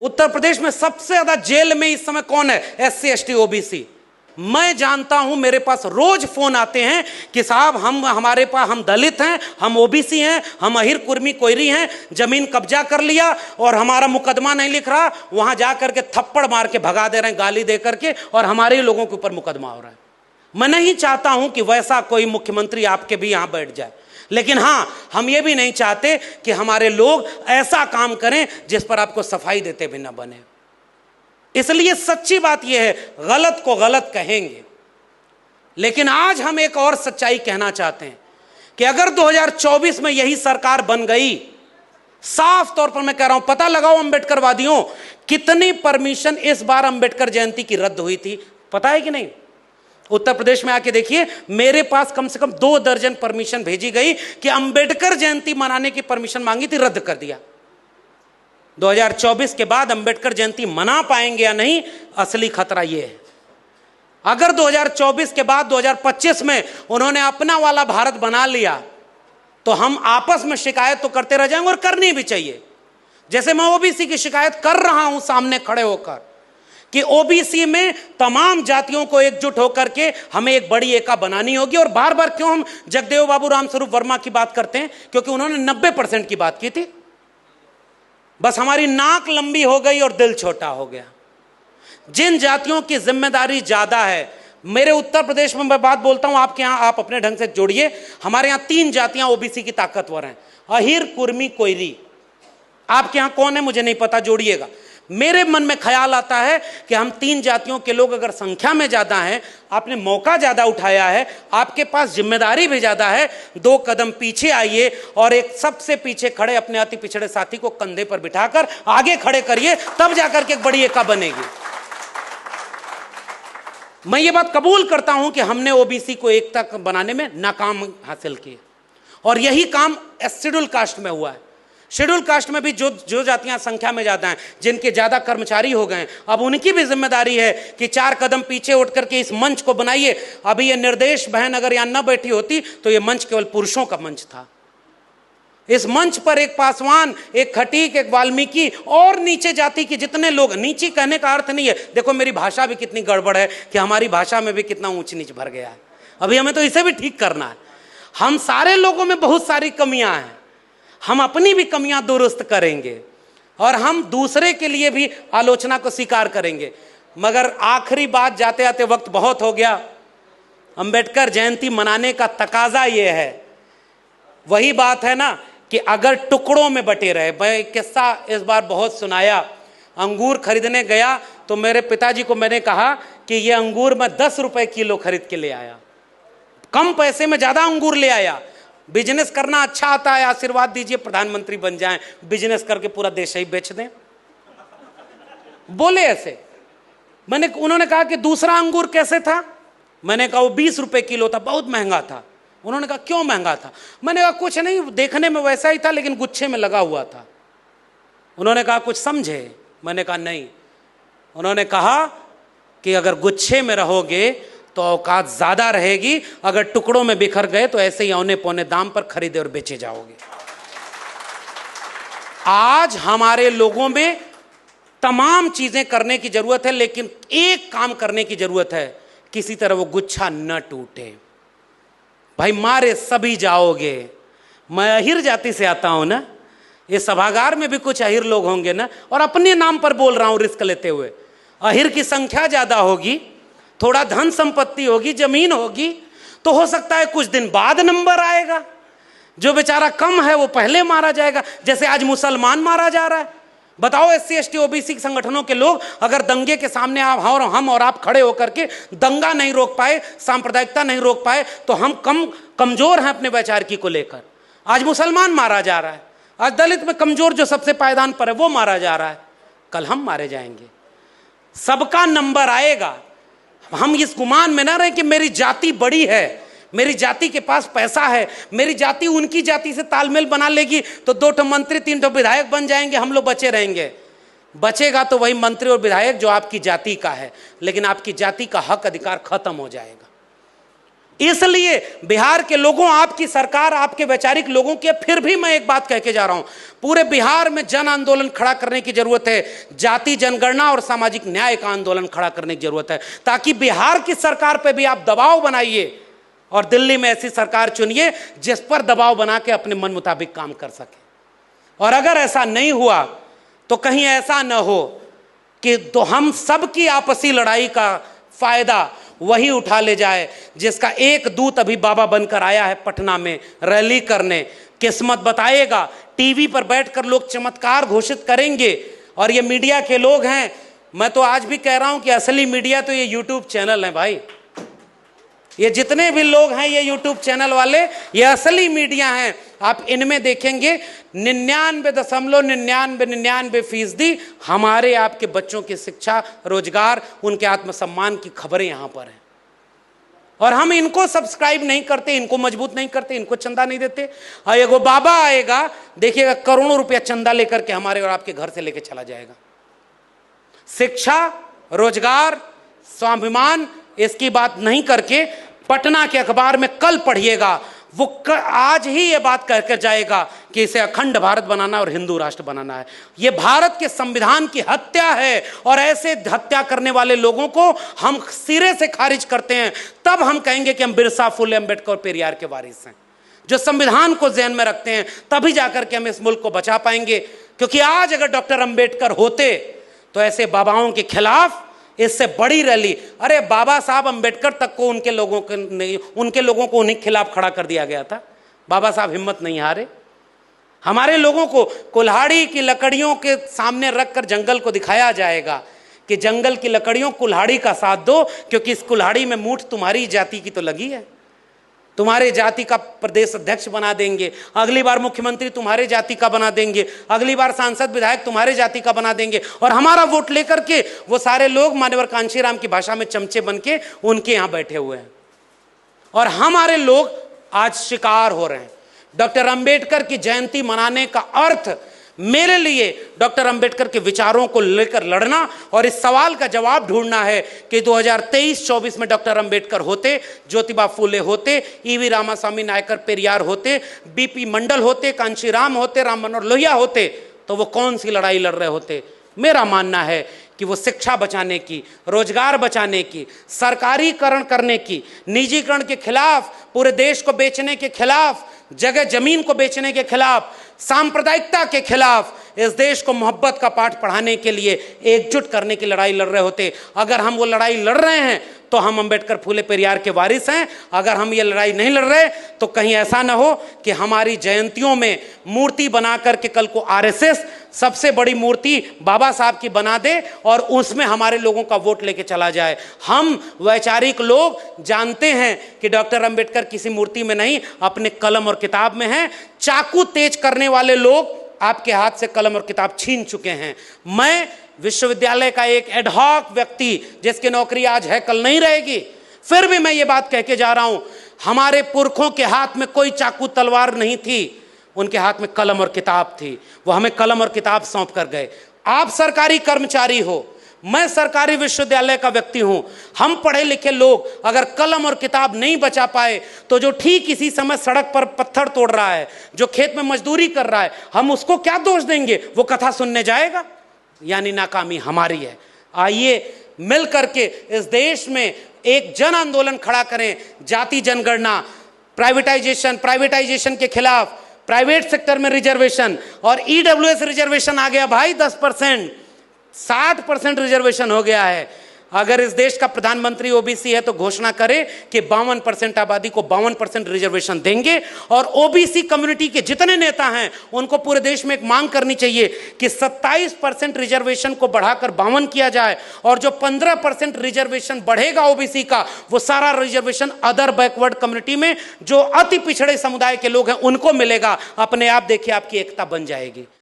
उत्तर प्रदेश में सबसे ज्यादा जेल में इस समय कौन है? SC ST OBC. मैं जानता हूं, मेरे पास रोज फोन आते हैं कि साहब हमारे पास, हम दलित हैं, हम ओबीसी हैं, हम अहिर कुर्मी कोयरी हैं, जमीन कब्जा कर लिया और हमारा मुकदमा नहीं लिख रहा, वहां जाकर के थप्पड़ मार के भगा दे रहे हैं, गाली दे करके, और हमारे ही लोगों के ऊपर मुकदमा हो रहा है। मैं नहीं चाहता हूं कि वैसा कोई मुख्यमंत्री आपके भी यहां बैठ जाए, लेकिन हां, हम ये भी नहीं चाहते कि हमारे लोग ऐसा काम करें जिस पर आपको सफाई देते भी ना बने। इसलिए सच्ची बात यह है, गलत को गलत कहेंगे, लेकिन आज हम एक और सच्चाई कहना चाहते हैं कि अगर 2024 में यही सरकार बन गई, साफ तौर पर मैं कह रहा हूं, पता लगाओ अंबेडकरवादियों, कितनी परमिशन इस बार अंबेडकर जयंती की रद्द हुई थी, पता है कि नहीं? उत्तर प्रदेश में आके देखिए, मेरे पास कम से कम 2 दर्जन परमिशन भेजी गई कि अंबेडकर जयंती मनाने की परमिशन मांगी थी, रद्द कर दिया। 2024 के बाद अंबेडकर जयंती मना पाएंगे या नहीं, असली खतरा यह है। अगर 2024 के बाद 2025 में उन्होंने अपना वाला भारत बना लिया, तो हम आपस में शिकायत तो करते रह जाएंगे, और करनी भी चाहिए। जैसे मैं ओबीसी की शिकायत कर रहा हूं सामने खड़े होकर कि ओबीसी में तमाम जातियों को एकजुट होकर के हमें एक बड़ी एका बनानी होगी। और बार बार क्यों हम जगदेव बाबू रामस्वरूप वर्मा की बात करते हैं? क्योंकि उन्होंने 90% की बात की थी, बस हमारी नाक लंबी हो गई और दिल छोटा हो गया। जिन जातियों की जिम्मेदारी ज्यादा है, मेरे उत्तर प्रदेश में मैं बात बोलता हूं, आपके यहां आप अपने ढंग से जोड़िए, हमारे यहां 3 जातियां ओबीसी की ताकतवर हैं, अहिर कुर्मी कोयरी। आपके यहां कौन है मुझे नहीं पता, जोड़िएगा। मेरे मन में ख्याल आता है कि हम 3 जातियों के लोग अगर संख्या में ज्यादा हैं, आपने मौका ज्यादा उठाया है, आपके पास जिम्मेदारी भी ज्यादा है, 2 कदम पीछे आइए और एक सबसे पीछे खड़े अपने अति पिछड़े साथी को कंधे पर बिठाकर आगे खड़े करिए, तब जाकर के एक बड़ी एका बनेगी। मैं ये बात कबूल करता हूं कि हमने ओबीसी को एकता बनाने में नाकाम हासिल की, और यही काम शेड्यूल कास्ट में हुआ है। शेड्यूल कास्ट में भी जो जातियां संख्या में ज्यादा हैं, जिनके ज्यादा कर्मचारी हो गए, अब उनकी भी जिम्मेदारी है कि 4 कदम पीछे उठ करके इस मंच को बनाइए। अभी ये निर्देश बहन अगर यहां न बैठी होती तो ये मंच केवल पुरुषों का मंच था। इस मंच पर एक पासवान, एक खटीक, एक वाल्मीकि और नीचे जाति के जितने लोग, नीचे कहने का अर्थ नहीं है, देखो मेरी भाषा भी कितनी गड़बड़ है कि हमारी भाषा में भी कितना ऊंच नीच भर गया है, अभी हमें तो इसे भी ठीक करना है। हम सारे लोगों में बहुत सारी कमियां हैं, हम अपनी भी कमियां दुरुस्त करेंगे और हम दूसरे के लिए भी आलोचना को स्वीकार करेंगे। मगर आखिरी बात, जाते जाते वक्त बहुत हो गया, अंबेडकर जयंती मनाने का तकाजा यह है, वही बात है ना कि अगर टुकड़ों में बटे रहे। मैं एक किस्सा इस बार बहुत सुनाया, अंगूर खरीदने गया तो मेरे पिताजी को मैंने कहा कि ये अंगूर मैं 10 रुपए किलो खरीद के ले आया, कम पैसे में ज्यादा अंगूर ले आया। बिजनेस करना अच्छा आता है, आशीर्वाद दीजिए प्रधानमंत्री बन जाएं, बिजनेस करके पूरा देश ही बेच दें, बोले ऐसे। उन्होंने कहा कि दूसरा अंगूर कैसे था? मैंने कहा वो 20 रुपए किलो था, बहुत महंगा था। उन्होंने कहा क्यों महंगा था? मैंने कहा कुछ नहीं, देखने में वैसा ही था लेकिन गुच्छे में लगा हुआ था। उन्होंने कहा कुछ समझे? मैंने कहा नहीं। उन्होंने कहा कि अगर गुच्छे में रहोगे तो औकात ज्यादा रहेगी, अगर टुकड़ों में बिखर गए तो ऐसे ही औने पौने दाम पर खरीदे और बेचे जाओगे। आज हमारे लोगों में तमाम चीजें करने की जरूरत है, लेकिन एक काम करने की जरूरत है, किसी तरह वो गुच्छा न टूटे। भाई मारे सभी जाओगे। मैं अहिर जाति से आता हूं ना, इस सभागार में भी कुछ अहिर लोग होंगे ना, और अपने नाम पर बोल रहा हूं रिस्क लेते हुए। अहिर की संख्या ज्यादा होगी, थोड़ा धन संपत्ति होगी, जमीन होगी, तो हो सकता है कुछ दिन बाद नंबर आएगा। जो बेचारा कम है वो पहले मारा जाएगा, जैसे आज मुसलमान मारा जा रहा है। बताओ एससी एसटी ओबीसी संगठनों के लोग अगर दंगे के सामने हम और आप खड़े होकर के दंगा नहीं रोक पाए, सांप्रदायिकता नहीं रोक पाए, तो हम कमजोर हैं अपने वैचारिकी को लेकर। आज मुसलमान मारा जा रहा है, आज दलित में कमजोर जो सबसे पायदान पर है वो मारा जा रहा है, कल हम मारे जाएंगे। सबका नंबर आएगा। हम इस गुमान में ना रहे कि मेरी जाति बड़ी है, मेरी जाति के पास पैसा है, मेरी जाति उनकी जाति से तालमेल बना लेगी तो 2 मंत्री 3 विधायक बन जाएंगे, हम लोग बचे रहेंगे। बचेगा तो वही मंत्री और विधायक जो आपकी जाति का है, लेकिन आपकी जाति का हक अधिकार खत्म हो जाएगा। इसलिए बिहार के लोगों, आपकी सरकार, आपके वैचारिक लोगों के, फिर भी मैं एक बात कह के जा रहा हूं, पूरे बिहार में जन आंदोलन खड़ा करने की जरूरत है। जाति जनगणना और सामाजिक न्याय का आंदोलन खड़ा करने की जरूरत है, ताकि बिहार की सरकार पे भी आप दबाव बनाइए और दिल्ली में ऐसी सरकार चुनिए जिस पर दबाव बना के अपने मन मुताबिक काम कर सके। और अगर ऐसा नहीं हुआ तो कहीं ऐसा न हो कि तो हम सबकी आपसी लड़ाई का फायदा वही उठा ले जाए जिसका एक दूत अभी बाबा बनकर आया है पटना में रैली करने। किस्मत बताएगा, टीवी पर बैठकर लोग चमत्कार घोषित करेंगे और ये मीडिया के लोग हैं। मैं तो आज भी कह रहा हूं कि असली मीडिया तो ये यूट्यूब चैनल है भाई। ये जितने भी लोग हैं ये यूट्यूब चैनल वाले, ये असली मीडिया हैं। आप इनमें देखेंगे 99.9999% हमारे आपके बच्चों की शिक्षा, रोजगार, उनके आत्मसम्मान की खबरें यहां पर हैं। और हम इनको सब्सक्राइब नहीं करते, इनको मजबूत नहीं करते, इनको चंदा नहीं देते। और एगो बाबा आएगा, देखिएगा करोड़ों रुपया चंदा लेकर के हमारे और आपके घर से लेके चला जाएगा। शिक्षा, रोजगार, स्वाभिमान, इसकी बात नहीं करके पटना के अखबार में कल पढ़िएगा, वो आज ही ये बात कहकर जाएगा कि इसे अखंड भारत बनाना और हिंदू राष्ट्र बनाना है। ये भारत के संविधान की हत्या है और ऐसे हत्या करने वाले लोगों को हम सिरे से खारिज करते हैं। तब हम कहेंगे कि हम बिरसा, फुले, अम्बेडकर और पेरियार के वारिस हैं, जो संविधान को ज़हन में रखते हैं। तभी जाकर के हम इस मुल्क को बचा पाएंगे। क्योंकि आज अगर डॉक्टर अम्बेडकर होते तो ऐसे बाबाओं के खिलाफ इससे बड़ी रैली, अरे बाबा साहब अम्बेडकर तक को उनके लोगों को उन्हीं के खिलाफ खड़ा कर दिया गया था। बाबा साहब हिम्मत नहीं हारे। हमारे लोगों को कुल्हाड़ी की लकड़ियों के सामने रखकर जंगल को दिखाया जाएगा कि जंगल की लकड़ियों कुल्हाड़ी का साथ दो, क्योंकि इस कुल्हाड़ी में मूठ तुम्हारी जाति की तो लगी है। तुम्हारे जाति का प्रदेश अध्यक्ष बना देंगे, अगली बार मुख्यमंत्री तुम्हारे जाति का बना देंगे, अगली बार सांसद विधायक तुम्हारे जाति का बना देंगे। और हमारा वोट लेकर के वो सारे लोग मान्यवर कांशीराम की भाषा में चमचे बन के उनके यहाँ बैठे हुए हैं। और हमारे लोग आज शिकार हो रहे हैं। डॉक्टर अंबेडकर की जयंती मनाने का अर्थ मेरे लिए डॉक्टर अंबेडकर के विचारों को लेकर लड़ना और इस सवाल का जवाब ढूंढना है कि 2023-24 में डॉक्टर अंबेडकर होते, ज्योतिबा फूले होते, ईवी रामास्वामी नायकर पेरियार होते, बीपी मंडल होते, कांशीराम होते, राम मनोहर लोहिया होते, तो वो कौन सी लड़ाई लड़ रहे होते। मेरा मानना है कि वो शिक्षा बचाने की, रोजगार बचाने की, सरकारीकरण करने की, निजीकरण के खिलाफ, पूरे देश को बेचने के खिलाफ, जगह जमीन को बेचने के खिलाफ, सांप्रदायिकता के खिलाफ, इस देश को मोहब्बत का पाठ पढ़ाने के लिए एकजुट करने की लड़ाई लड़ रहे होते। अगर हम वो लड़ाई लड़ रहे हैं तो हम अंबेडकर, फूले, पेरियार के वारिस हैं। अगर हम ये लड़ाई नहीं लड़ रहे तो कहीं ऐसा ना हो कि हमारी जयंतियों में मूर्ति बना करके कल को आरएसएस सबसे बड़ी मूर्ति बाबा साहब की बना दे और उसमें हमारे लोगों का वोट लेके चला जाए। हम वैचारिक लोग जानते हैं कि डॉक्टर अंबेडकर किसी मूर्ति में नहीं, अपने कलम और किताब में हैं। चाकू तेज करने वाले लोग आपके हाथ से कलम और किताब छीन चुके हैं। मैं विश्वविद्यालय का एक एडहॉक व्यक्ति, जिसकी नौकरी आज है कल नहीं रहेगी, फिर भी मैं ये बात कह के जा रहा हूं, हमारे पुरखों के हाथ में कोई चाकू तलवार नहीं थी, उनके हाथ में कलम और किताब थी। वो हमें कलम और किताब सौंप कर गए। आप सरकारी कर्मचारी हो, मैं सरकारी विश्वविद्यालय का व्यक्ति हूं। हम पढ़े लिखे लोग अगर कलम और किताब नहीं बचा पाए तो जो ठीक इसी समय सड़क पर पत्थर तोड़ रहा है, जो खेत में मजदूरी कर रहा है, हम उसको क्या दोष देंगे? वो कथा सुनने जाएगा? यानी नाकामी हमारी है। आइए मिल करके इस देश में एक जन आंदोलन खड़ा करें। जाति जनगणना, प्राइवेटाइजेशन के खिलाफ, प्राइवेट सेक्टर में रिजर्वेशन, और ईडब्ल्यूएस रिजर्वेशन आ गया भाई 10%, 60% रिजर्वेशन हो गया है। अगर इस देश का प्रधानमंत्री ओबीसी है तो घोषणा करे कि 52% आबादी को 52% रिजर्वेशन देंगे। और ओबीसी कम्युनिटी के जितने नेता हैं उनको पूरे देश में एक मांग करनी चाहिए कि 27% रिजर्वेशन को बढ़ाकर 52 किया जाए, और जो 15% रिजर्वेशन बढ़ेगा ओबीसी का, वो सारा रिजर्वेशन अदर बैकवर्ड कम्युनिटी में जो अति पिछड़े समुदाय के लोग हैं उनको मिलेगा। अपने आप देखिए आपकी एकता बन जाएगी।